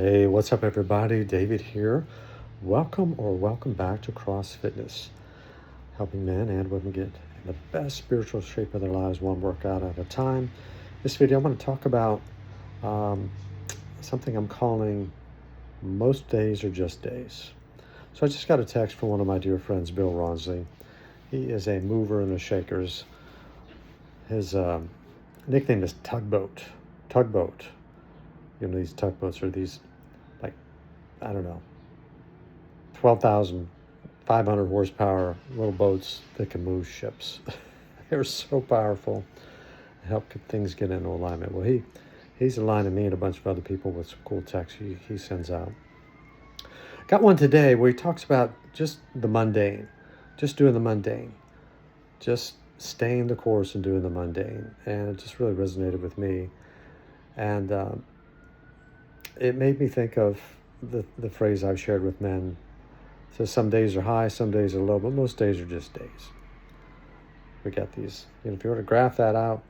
Hey, what's up, everybody? David here. Welcome back to Cross Fitness, helping men and women get in the best spiritual shape of their lives, one workout at a time. This video, I'm going to talk about something I'm calling most days are just days. So I just got a text from one of my dear friends, Bill Ronsley. He is a mover and a shakers. His nickname is Tugboat. Tugboat. You know, these tugboats are these, like, I don't know, 12,500 horsepower little boats that can move ships. They're so powerful. Help things get into alignment. Well, he's aligning me and a bunch of other people with some cool texts he sends out. Got one today where he talks about just the mundane, just doing the mundane, just staying the course and doing the mundane. And it just really resonated with me. And it made me think of the phrase I've shared with men. It says some days are high, some days are low, but most days are just days. We got these, if you were to graph that out,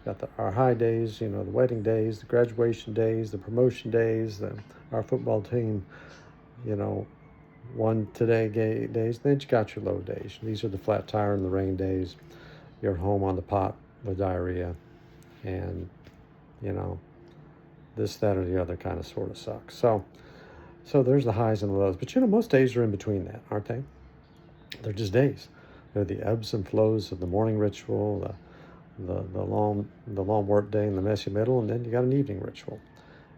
got our high days, the wedding days, the graduation days, the promotion days, our football team, won today days. Then you got your low days. These are the flat tire and the rain days. You're home on the pot with diarrhea, and this, that, or the other kind of sort of sucks. So there's the highs and the lows. But most days are in between that, aren't they? They're just days. They're the ebbs and flows of the morning ritual, the long work day in the messy middle, and then you got an evening ritual.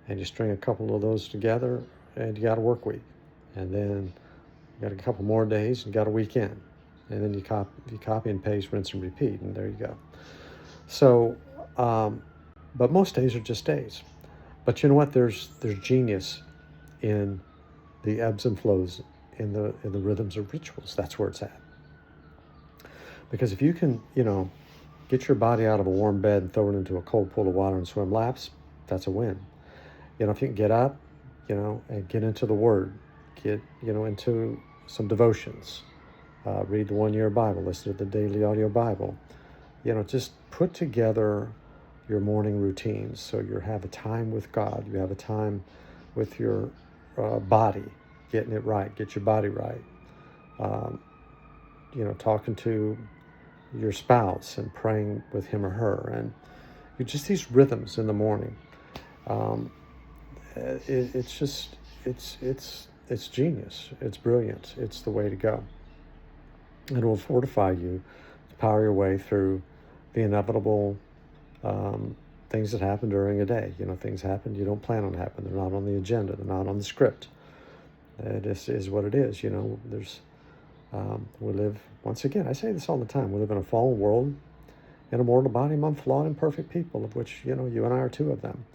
And you string a couple of those together, and you got a work week. And then you got a couple more days, and you got a weekend. And then you copy and paste, rinse and repeat, and there you go. So, but most days are just days. But you know what? There's genius in the ebbs and flows, in the rhythms of rituals. That's where it's at. Because if you can, get your body out of a warm bed and throw it into a cold pool of water and swim laps, that's a win. If you can get up, and get into the Word, get, into some devotions, read the 1 Year Bible, listen to the daily audio Bible, just put together your morning routines. So you have a time with God, you have a time with your body, getting it right, get your body right. Talking to your spouse and praying with him or her, and just these rhythms in the morning. It's genius. It's brilliant. It's the way to go. It will fortify you to power your way through the inevitable things that happen during a day. Things happen you don't plan on happen. They're not on the agenda. They're not on the script. It is what it is. There's we live, once again, I say this all the time, we live in a fallen world, in a mortal body among flawed and perfect people, of which, you and I are two of them.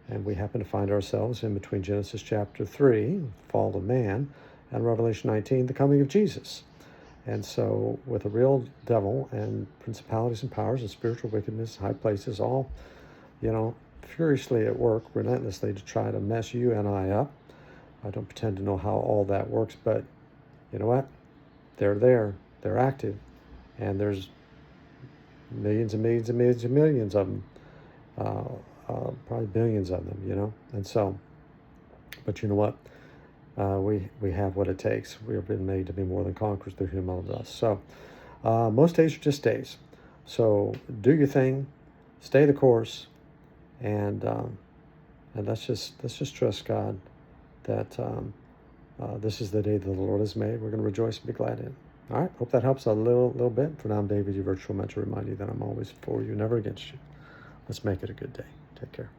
And we happen to find ourselves in between Genesis chapter 3, the fall of man, and Revelation 19, the coming of Jesus. And so with a real devil and principalities and powers and spiritual wickedness, high places, all, furiously at work, relentlessly to try to mess you and I up. I don't pretend to know how all that works, but you know what? They're there, they're active, and there's millions and millions and millions and millions of them, probably billions of them, and so, but you know what? We have what it takes. We have been made to be more than conquerors through him who loved us. So most days are just days. So do your thing, stay the course, and let's just trust God that this is the day that the Lord has made. We're going to rejoice and be glad in it. All right, hope that helps a little bit. For now, I'm David, your virtual mentor, remind you that I'm always for you, never against you. Let's make it a good day. Take care.